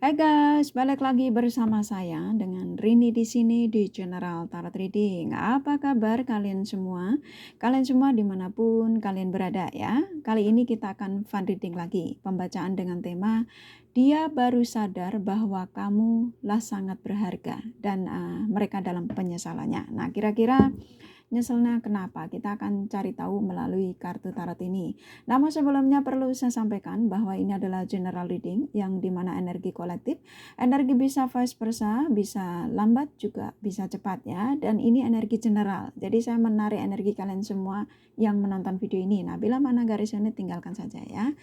Hai guys, balik lagi bersama saya dengan Rini di sini di General Tarot Reading. Apa kabar kalian semua? Kalian semua dimanapun kalian berada ya. Kali ini kita akan fun reading lagi. Pembacaan dengan tema dia baru sadar bahwa kamu lah sangat berharga dan mereka dalam penyesalannya. Nah, kira-kira nyeselnya kenapa? Kita akan cari tahu melalui kartu tarot ini. Namun sebelumnya perlu saya sampaikan bahwa ini adalah general reading yang dimana energi kolektif. Energi bisa vice versa, bisa lambat juga bisa cepat ya. Dan ini energi general. Jadi saya menarik energi kalian semua yang menonton video ini. Nah, bila mana garis ini tinggalkan saja ya.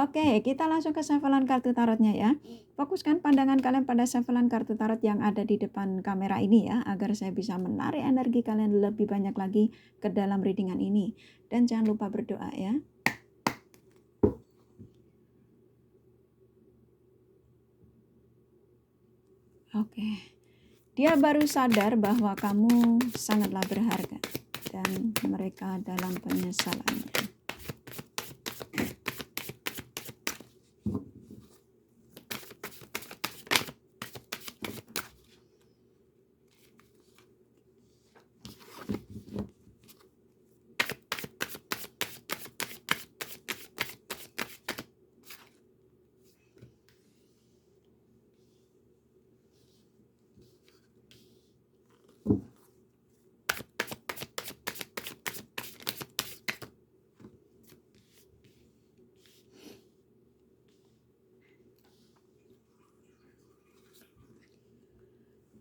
Oke, kita langsung ke shufflean kartu tarotnya ya. Fokuskan pandangan kalian pada shufflean kartu tarot yang ada di depan kamera ini ya, agar saya bisa menarik energi kalian lebih banyak lagi ke dalam readingan ini. Dan jangan lupa berdoa ya. Oke. Dia baru sadar bahwa kamu sangatlah berharga dan mereka dalam penyesalannya.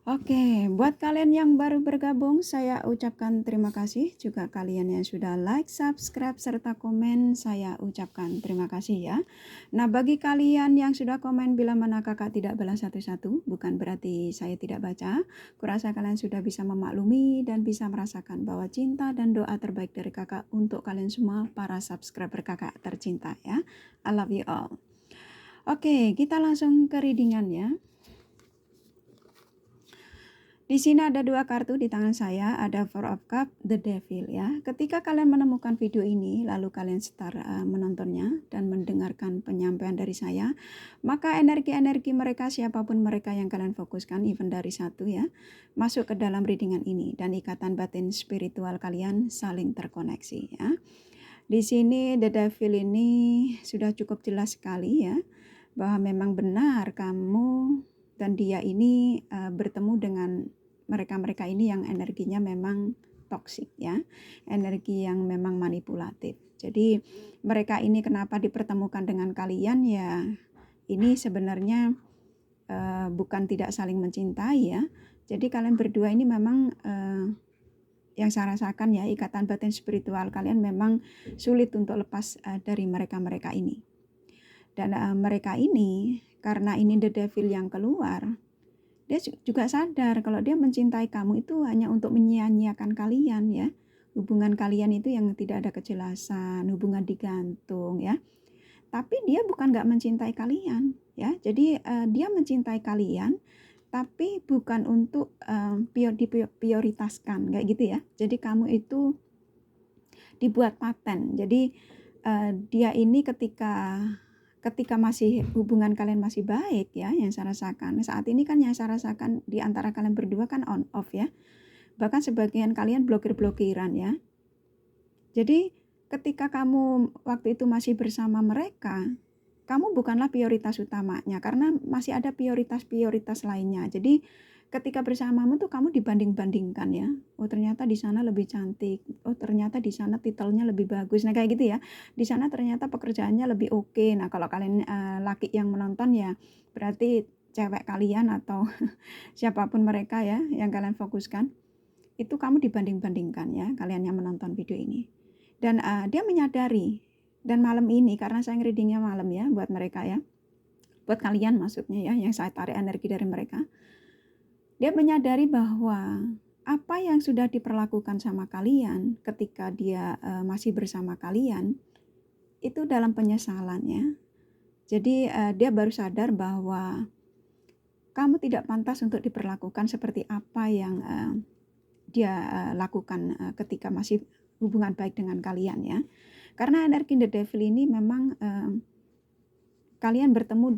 Oke, buat kalian yang baru bergabung, saya ucapkan terima kasih. Juga kalian yang sudah like, subscribe, serta komen, saya ucapkan terima kasih ya. Nah, bagi kalian yang sudah komen bila mana kakak tidak balas satu-satu, bukan berarti saya tidak baca. Kurasa kalian sudah bisa memaklumi dan bisa merasakan bahwa cinta dan doa terbaik dari kakak untuk kalian semua, para subscriber kakak tercinta ya. I love you all. Oke, kita langsung ke readingan ya. Di sini ada dua kartu di tangan saya, ada Four of Cups, The Devil ya. Ketika kalian menemukan video ini, lalu kalian start menontonnya dan mendengarkan penyampaian dari saya, maka energi-energi mereka, siapapun mereka yang kalian fokuskan, even dari satu ya, masuk ke dalam readingan ini dan ikatan batin spiritual kalian saling terkoneksi ya. Di sini The Devil ini sudah cukup jelas sekali ya, bahwa memang benar kamu dan dia ini bertemu dengan mereka-mereka ini yang energinya memang toksik ya, energi yang memang manipulatif. Jadi mereka ini kenapa dipertemukan dengan kalian ya, ini sebenarnya bukan tidak saling mencintai ya. Jadi kalian berdua ini memang yang saya rasakan ya, ikatan batin spiritual kalian memang sulit untuk lepas dari mereka-mereka ini. Dan mereka ini, karena ini the devil yang keluar, dia juga sadar kalau dia mencintai kamu itu hanya untuk menyia-nyiakan kalian ya. Hubungan kalian itu yang tidak ada kejelasan, hubungan digantung ya. Tapi dia bukan gak mencintai kalian ya. Jadi dia mencintai kalian, tapi bukan untuk diprioritaskan kayak gitu ya. Jadi kamu itu dibuat paten. Jadi dia ini ketika masih hubungan kalian masih baik ya, yang saya rasakan saat ini kan, yang saya rasakan di antara kalian berdua kan on off ya, bahkan sebagian kalian blokir-blokiran ya. Jadi ketika kamu waktu itu masih bersama mereka, kamu bukanlah prioritas utamanya karena masih ada prioritas lainnya. Jadi ketika bersamamu tuh kamu dibanding-bandingkan ya. Oh ternyata di sana lebih cantik. Oh ternyata di sana titelnya lebih bagus. Nah kayak gitu ya. Di sana ternyata pekerjaannya lebih oke. Nah kalau kalian laki yang menonton ya, berarti cewek kalian atau siapapun mereka ya yang kalian fokuskan, itu kamu dibanding-bandingkan ya, kalian yang menonton video ini. Dan dia menyadari, dan malam ini karena saya readingnya malam ya buat mereka ya, buat kalian maksudnya ya, yang saya tarik energi dari mereka. Dia menyadari bahwa apa yang sudah diperlakukan sama kalian ketika dia masih bersama kalian itu dalam penyesalannya. Jadi dia baru sadar bahwa kamu tidak pantas untuk diperlakukan seperti apa yang dia lakukan ketika masih hubungan baik dengan kalian ya. Karena energi the devil ini memang kalian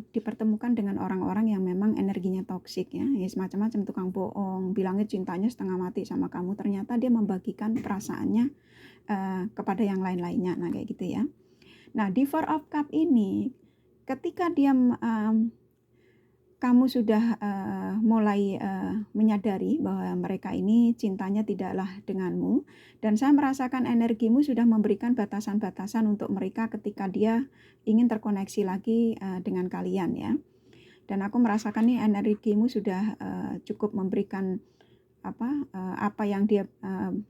dipertemukan dengan orang-orang yang memang energinya toksik ya, semacam-macam, tukang bohong, bilangnya cintanya setengah mati sama kamu, ternyata dia membagikan perasaannya kepada yang lain-lainnya. Nah kayak gitu ya. Nah di Four of Cup ini, ketika dia kamu sudah mulai menyadari bahwa mereka ini cintanya tidaklah denganmu, dan saya merasakan energimu sudah memberikan batasan-batasan untuk mereka ketika dia ingin terkoneksi lagi dengan kalian ya. Dan aku merasakan nih energimu sudah cukup memberikan apa yang dia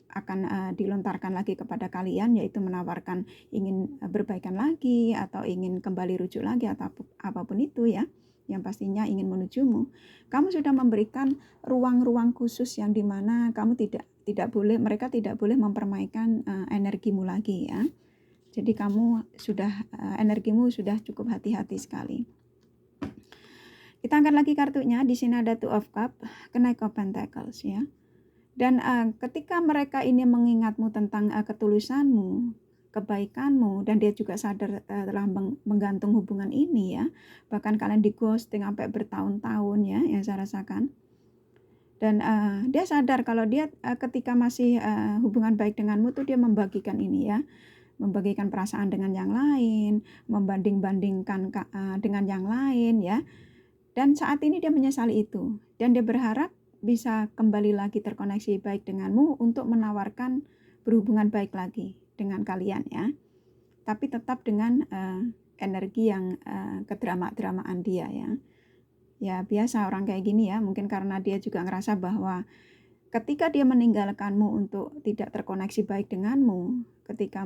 akan dilontarkan lagi kepada kalian, yaitu menawarkan ingin berbaikan lagi atau ingin kembali rujuk lagi atau apapun itu ya, yang pastinya ingin menujumu. Kamu sudah memberikan ruang-ruang khusus yang dimana kamu mereka tidak boleh mempermainkan energimu lagi ya. Jadi kamu sudah energimu sudah cukup hati-hati sekali. Kita angkat lagi kartunya. Di sini ada Two of Cup, Knight of Pentacles ya. Dan ketika mereka ini mengingatmu tentang ketulusanmu, kebaikanmu, dan dia juga sadar telah menggantung hubungan ini ya, bahkan kalian di ghosting sampai bertahun-tahun ya, yang saya rasakan. Dan dia sadar kalau dia ketika masih hubungan baik denganmu tuh dia membagikan ini ya, membagikan perasaan dengan yang lain, membanding-bandingkan dengan yang lain ya. Dan saat ini dia menyesali itu, dan dia berharap bisa kembali lagi terkoneksi baik denganmu untuk menawarkan berhubungan baik lagi dengan kalian ya. Tapi tetap dengan energi yang kedrama-dramaan dia ya. Ya biasa orang kayak gini ya, mungkin karena dia juga ngerasa bahwa ketika dia meninggalkanmu untuk tidak terkoneksi baik denganmu, ketika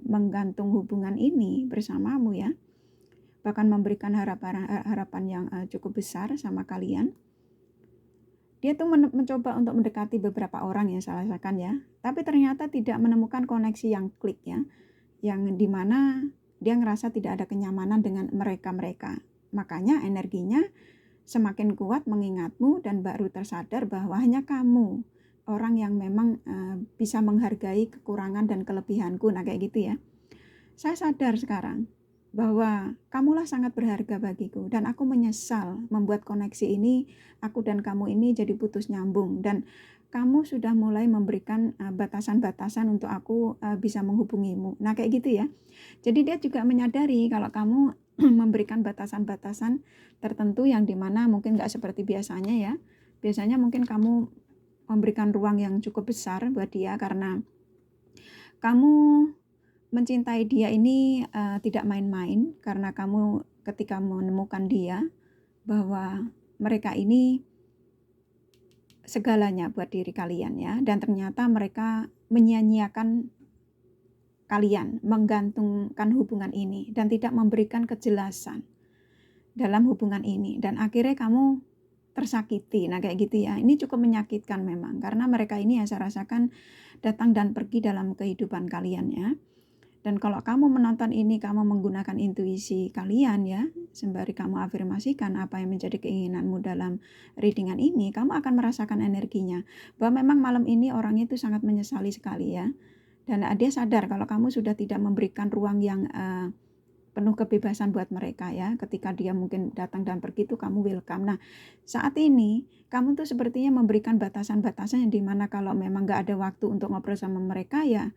menggantung hubungan ini bersamamu ya, bahkan memberikan harapan yang cukup besar sama kalian, dia tuh mencoba untuk mendekati beberapa orang yang saya rasakan ya, tapi ternyata tidak menemukan koneksi yang klik ya, yang dimana dia ngerasa tidak ada kenyamanan dengan mereka. Makanya energinya semakin kuat mengingatmu dan baru tersadar bahwa hanya kamu orang yang memang bisa menghargai kekurangan dan kelebihanku. Nah kayak gitu ya. Saya sadar sekarang bahwa kamulah sangat berharga bagiku, dan aku menyesal membuat koneksi ini, aku dan kamu ini jadi putus nyambung, dan kamu sudah mulai memberikan batasan-batasan untuk aku bisa menghubungimu. Nah kayak gitu ya. Jadi dia juga menyadari kalau kamu memberikan batasan-batasan tertentu yang dimana mungkin gak seperti biasanya ya. Biasanya mungkin kamu memberikan ruang yang cukup besar buat dia karena kamu mencintai dia ini tidak main-main, karena kamu ketika menemukan dia bahwa mereka ini segalanya buat diri kalian ya, dan ternyata mereka menyia-nyiakan kalian, menggantungkan hubungan ini dan tidak memberikan kejelasan dalam hubungan ini, dan akhirnya kamu tersakiti. Nah kayak gitu ya, ini cukup menyakitkan memang, karena mereka ini yang saya rasakan datang dan pergi dalam kehidupan kalian ya. Dan kalau kamu menonton ini, kamu menggunakan intuisi kalian ya, sembari kamu afirmasikan apa yang menjadi keinginanmu dalam readingan ini, kamu akan merasakan energinya, bahwa memang malam ini orangnya itu sangat menyesali sekali ya. Dan dia sadar kalau kamu sudah tidak memberikan ruang yang penuh kebebasan buat mereka ya. Ketika dia mungkin datang dan pergi itu kamu welcome. Nah saat ini kamu tuh sepertinya memberikan batasan-batasan yang dimana kalau memang gak ada waktu untuk ngobrol sama mereka ya,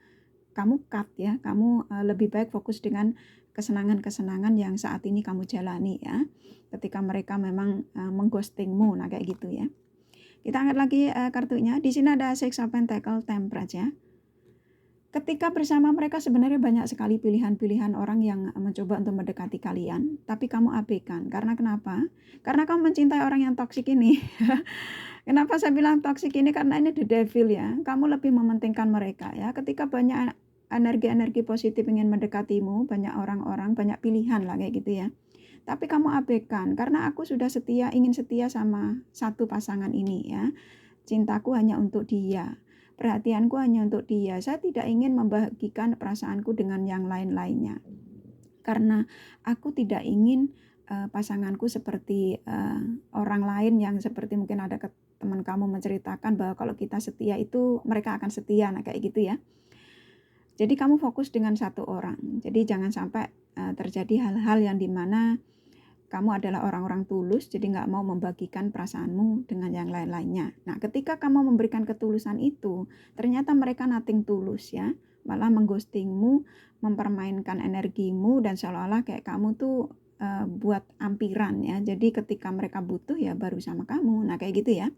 kamu cut ya, kamu lebih baik fokus dengan kesenangan-kesenangan yang saat ini kamu jalani ya, ketika mereka memang mengghostingmu. Nah kayak gitu ya. Kita angkat lagi kartunya. Di sini ada Six of Pentacles, Temperance ya. Ketika bersama mereka sebenarnya banyak sekali pilihan-pilihan orang yang mencoba untuk mendekati kalian, tapi kamu abaikan. Karena kenapa? Karena kamu mencintai orang yang toksik ini. Kenapa saya bilang toksik ini? Karena ini the devil ya. Kamu lebih mementingkan mereka ya. Ketika banyak energi-energi positif ingin mendekatimu, banyak orang-orang, banyak pilihan lah kayak gitu ya. Tapi kamu abaikan, karena aku sudah ingin setia sama satu pasangan ini ya. Cintaku hanya untuk dia. Perhatianku hanya untuk dia. Saya tidak ingin membagikan perasaanku dengan yang lain-lainnya. Karena aku tidak ingin pasanganku seperti orang lain yang seperti mungkin ada teman kamu menceritakan bahwa kalau kita setia itu mereka akan setia. Nah kayak gitu ya. Jadi kamu fokus dengan satu orang. Jadi jangan sampai terjadi hal-hal yang dimana kamu adalah orang-orang tulus, jadi nggak mau membagikan perasaanmu dengan yang lain-lainnya. Nah, ketika kamu memberikan ketulusan itu, ternyata mereka nothing tulus ya, malah mengghostingmu, mempermainkan energimu, dan seolah-olah kayak kamu tuh buat ampiran ya. Jadi ketika mereka butuh ya baru sama kamu. Nah, kayak gitu ya.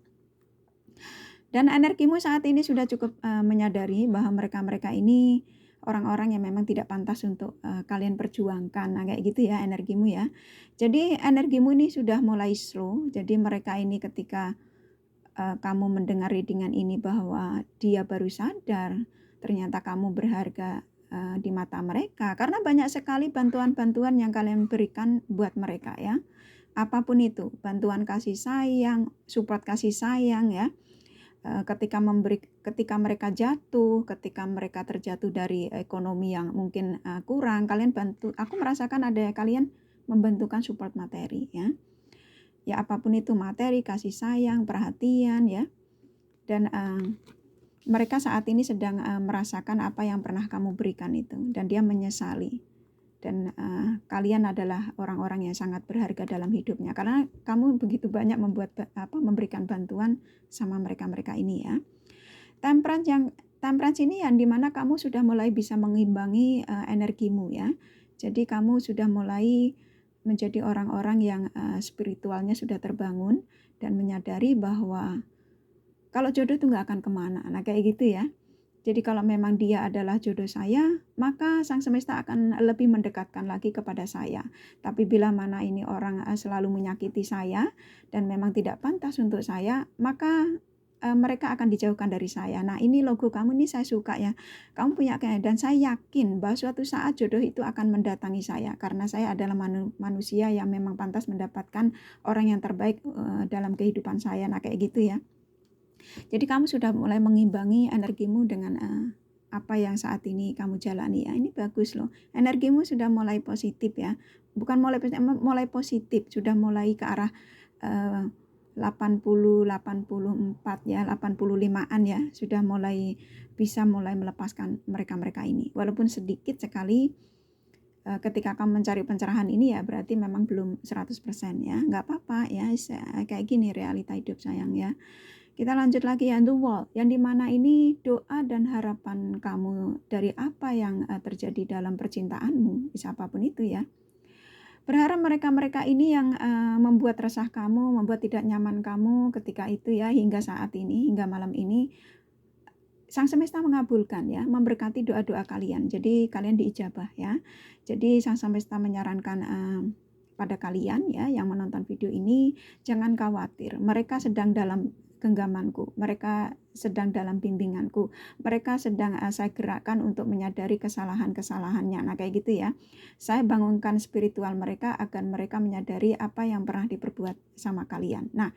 Dan energimu saat ini sudah cukup menyadari bahwa mereka-mereka ini orang-orang yang memang tidak pantas untuk kalian perjuangkan. Nah, kayak gitu ya energimu ya. Jadi energimu ini sudah mulai slow. Jadi mereka ini ketika kamu mendengar readingan ini bahwa dia baru sadar ternyata kamu berharga di mata mereka. Karena banyak sekali bantuan-bantuan yang kalian berikan buat mereka ya. Apapun itu, bantuan kasih sayang, support kasih sayang ya. Ketika mereka jatuh, ketika mereka terjatuh dari ekonomi yang mungkin kurang, kalian bantu. Aku merasakan ada kalian membentukkan support materi ya. Ya apapun itu, materi, kasih sayang, perhatian ya. Dan mereka saat ini sedang merasakan apa yang pernah kamu berikan itu, dan dia menyesali. Dan kalian adalah orang-orang yang sangat berharga dalam hidupnya karena kamu begitu banyak memberikan bantuan sama mereka-mereka ini ya. Temperance ini yang dimana kamu sudah mulai bisa mengimbangi energimu ya. Jadi kamu sudah mulai menjadi orang-orang yang spiritualnya sudah terbangun dan menyadari bahwa kalau jodoh itu nggak akan kemana. Nah kayak gitu ya. Jadi kalau memang dia adalah jodoh saya, maka Sang Semesta akan lebih mendekatkan lagi kepada saya. Tapi bila mana ini orang selalu menyakiti saya dan memang tidak pantas untuk saya, maka mereka akan dijauhkan dari saya. Nah ini logo kamu ini saya suka ya. Kamu punya keinginan dan saya yakin bahwa suatu saat jodoh itu akan mendatangi saya. Karena saya adalah manusia yang memang pantas mendapatkan orang yang terbaik dalam kehidupan saya. Nah kayak gitu ya. Jadi kamu sudah mulai mengimbangi energimu dengan apa yang saat ini kamu jalani ya. Ini bagus loh. Energimu sudah mulai positif ya. Bukan mulai positif, sudah mulai ke arah 80, 84 ya, 85-an ya. Sudah mulai bisa melepaskan mereka-mereka ini. Walaupun sedikit sekali ketika kamu mencari pencerahan ini ya berarti memang belum 100% ya. Enggak apa-apa ya, kayak gini realita hidup sayang ya. Kita lanjut lagi ya, The Wall, yang dimana ini doa dan harapan kamu dari apa yang terjadi dalam percintaanmu, bisa apapun itu ya. Berharap mereka-mereka ini yang membuat resah kamu, membuat tidak nyaman kamu ketika itu ya, hingga saat ini, hingga malam ini, Sang Semesta mengabulkan ya, memberkati doa-doa kalian. Jadi kalian diijabah ya. Jadi Sang Semesta menyarankan pada kalian ya yang menonton video ini, jangan khawatir. Mereka sedang dalam genggamanku, mereka sedang dalam bimbinganku, mereka sedang saya gerakkan untuk menyadari kesalahan-kesalahannya. Nah kayak gitu ya, saya bangunkan spiritual mereka agar mereka menyadari apa yang pernah diperbuat sama kalian. Nah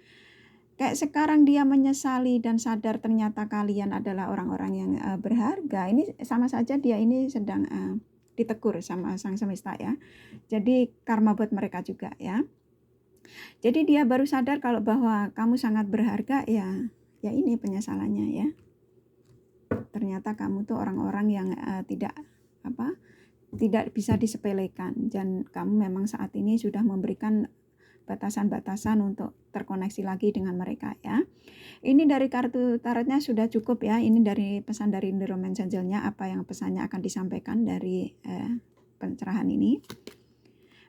kayak sekarang dia menyesali dan sadar ternyata kalian adalah orang-orang yang berharga, ini sama saja dia ini sedang ditegur sama Sang Semesta ya. Jadi karma buat mereka juga ya. Jadi dia baru sadar kalau bahwa kamu sangat berharga ya ini penyesalannya ya. Ternyata kamu tuh orang-orang yang tidak bisa disepelekan dan kamu memang saat ini sudah memberikan batasan-batasan untuk terkoneksi lagi dengan mereka ya. Ini dari kartu tarotnya sudah cukup ya. Ini dari pesan dari The Romance Angel-nya, apa yang pesannya akan disampaikan dari pencerahan ini.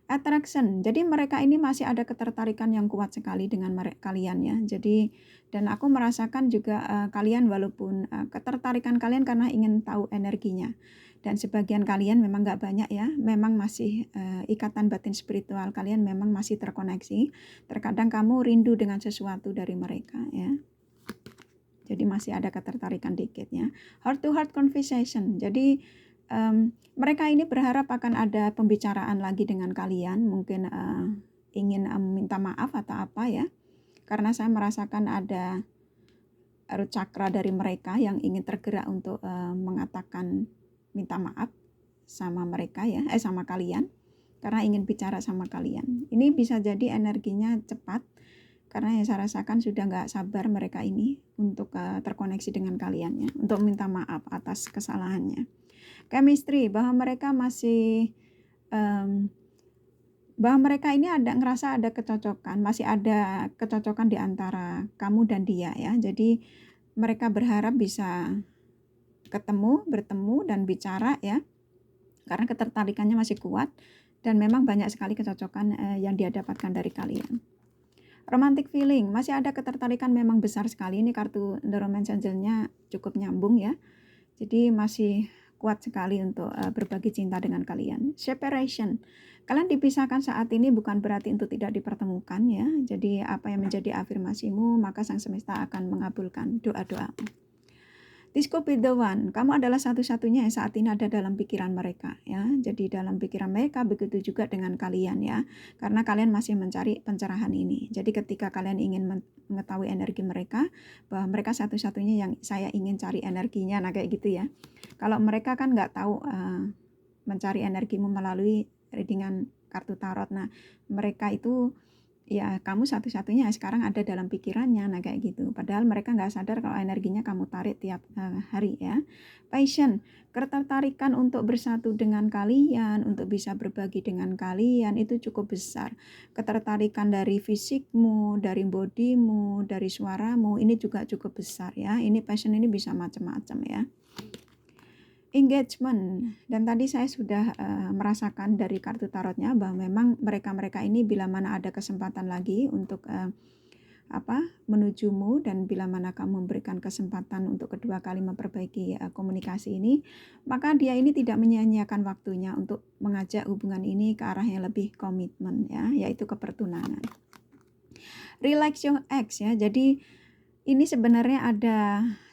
Attraction, jadi mereka ini masih ada ketertarikan yang kuat sekali dengan kalian ya. Jadi dan aku merasakan juga kalian walaupun ketertarikan kalian karena ingin tahu energinya. Dan sebagian kalian memang gak banyak ya, memang masih ikatan batin spiritual kalian memang masih terkoneksi. Terkadang kamu rindu dengan sesuatu dari mereka ya. Jadi masih ada ketertarikan dikit ya. Heart to heart conversation, jadi mereka ini berharap akan ada pembicaraan lagi dengan kalian, mungkin ingin minta maaf atau apa ya, karena saya merasakan ada root chakra dari mereka yang ingin tergerak untuk mengatakan minta maaf sama mereka ya, sama kalian, karena ingin bicara sama kalian. Ini bisa jadi energinya cepat, karena yang saya rasakan sudah nggak sabar mereka ini untuk terkoneksi dengan kalian ya, untuk minta maaf atas kesalahannya. Chemistry, bahwa mereka masih bahwa mereka ini ngerasa ada kecocokan, masih ada kecocokan di antara kamu dan dia ya. Jadi mereka berharap bisa bertemu dan bicara ya, karena ketertarikannya masih kuat dan memang banyak sekali kecocokan yang dia dapatkan dari kalian. Romantic feeling, masih ada ketertarikan memang besar sekali. Ini kartu The Romance Angel-nya cukup nyambung ya. Jadi masih kuat sekali untuk berbagi cinta dengan kalian. Separation, kalian dipisahkan saat ini bukan berarti untuk tidak dipertemukan ya. Jadi apa yang menjadi afirmasimu, maka Sang Semesta akan mengabulkan doa-doamu. This could be the one. Kamu adalah satu-satunya yang saat ini ada dalam pikiran mereka ya. Jadi dalam pikiran mereka begitu juga dengan kalian ya. Karena kalian masih mencari pencerahan ini. Jadi ketika kalian ingin mengetahui energi mereka, bahwa mereka satu-satunya yang saya ingin cari energinya, nah kayak gitu ya. Kalau mereka kan nggak tahu mencari energimu melalui readingan kartu tarot. Nah, mereka itu ya kamu satu-satunya sekarang ada dalam pikirannya, nah kayak gitu. Padahal mereka nggak sadar kalau energinya kamu tarik tiap hari ya. Passion, ketertarikan untuk bersatu dengan kalian, untuk bisa berbagi dengan kalian itu cukup besar. Ketertarikan dari fisikmu, dari bodimu, dari suaramu ini juga cukup besar ya. Ini passion ini bisa macam-macam ya. Engagement, dan tadi saya sudah merasakan dari kartu tarotnya bahwa memang mereka-mereka ini bila mana ada kesempatan lagi untuk menujumu, dan bila mana kamu memberikan kesempatan untuk kedua kali memperbaiki komunikasi ini, maka dia ini tidak menyia-nyiakan waktunya untuk mengajak hubungan ini ke arah yang lebih komitmen ya, yaitu ke pertunangan. Relax your ex ya, jadi ini sebenarnya ada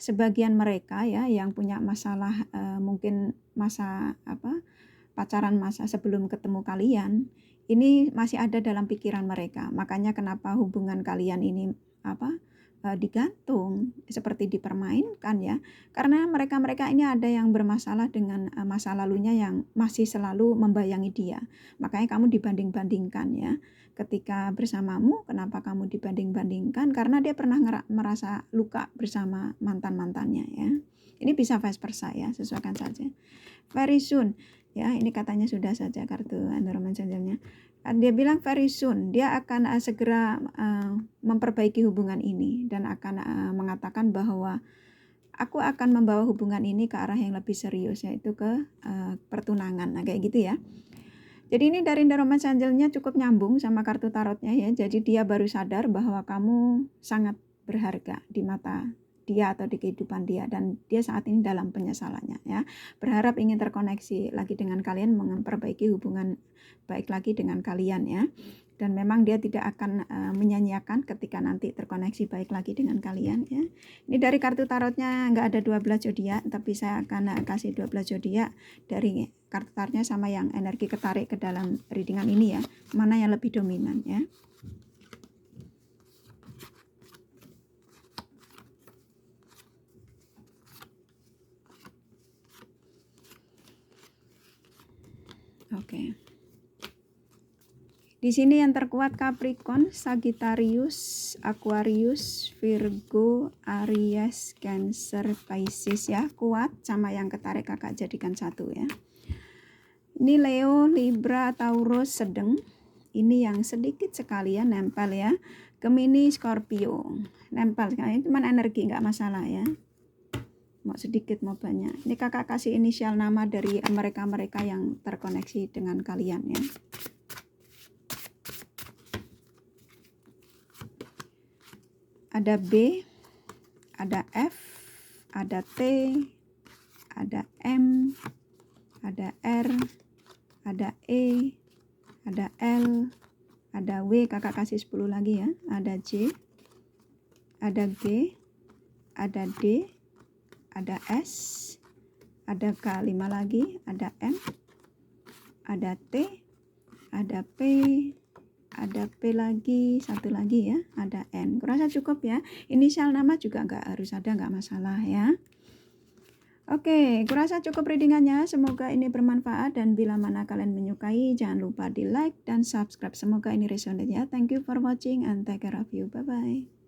sebagian mereka ya yang punya masalah mungkin masa pacaran masa sebelum ketemu kalian, ini masih ada dalam pikiran mereka. Makanya kenapa hubungan kalian ini digantung, seperti dipermainkan ya. Karena mereka-mereka ini ada yang bermasalah dengan masa lalunya yang masih selalu membayangi dia. Makanya kamu dibanding-bandingkan ya. Ketika bersamamu, kenapa kamu dibanding-bandingkan? Karena dia pernah merasa luka bersama mantan-mantannya ya. Ini bisa vice versa ya, sesuaikan saja. Very soon, ya ini katanya sudah saja kartu The Romance Angel-nya. Dia bilang very soon, dia akan segera memperbaiki hubungan ini dan akan mengatakan bahwa aku akan membawa hubungan ini ke arah yang lebih serius, yaitu ke pertunangan. Nah kayak gitu ya. Jadi ini dari The Romance Angel-nya cukup nyambung sama kartu tarotnya ya. Jadi dia baru sadar bahwa kamu sangat berharga di mata dia atau di kehidupan dia, dan dia saat ini dalam penyesalannya ya. Berharap ingin terkoneksi lagi dengan kalian, memperbaiki hubungan baik lagi dengan kalian ya. Dan memang dia tidak akan menyanyiakan ketika nanti terkoneksi baik lagi dengan kalian ya. Ini dari kartu tarotnya nggak ada 12 zodiak, tapi saya akan kasih 12 zodiak dari kartu tarotnya sama yang energi ketarik ke dalam readingan ini ya. Mana yang lebih dominan ya. Oke. Di sini yang terkuat Capricorn, Sagittarius, Aquarius, Virgo, Aries, Cancer, Pisces ya. Kuat sama yang ketarik kakak jadikan satu ya. Ini Leo, Libra, Taurus sedang. Ini yang sedikit sekali ya nempel ya. Gemini, Scorpio. Nempel sekali, cuman energi nggak masalah ya. Mau sedikit mau banyak. Ini kakak kasih inisial nama dari mereka-mereka yang terkoneksi dengan kalian ya. Ada B, ada F, ada T, ada M, ada R, ada E, ada L, ada W, kakak kasih 10 lagi ya. Ada J, ada G, ada D, ada S, ada K 5 lagi, ada M, ada T, ada P, ada P lagi, satu lagi ya, ada N. Kurasa cukup ya. Inisial nama juga nggak harus ada, nggak masalah ya. Oke, kurasa cukup readingannya. Semoga ini bermanfaat, dan bila mana kalian menyukai, jangan lupa di like dan subscribe. Semoga ini resonate ya. Thank you for watching and take care of you. Bye-bye.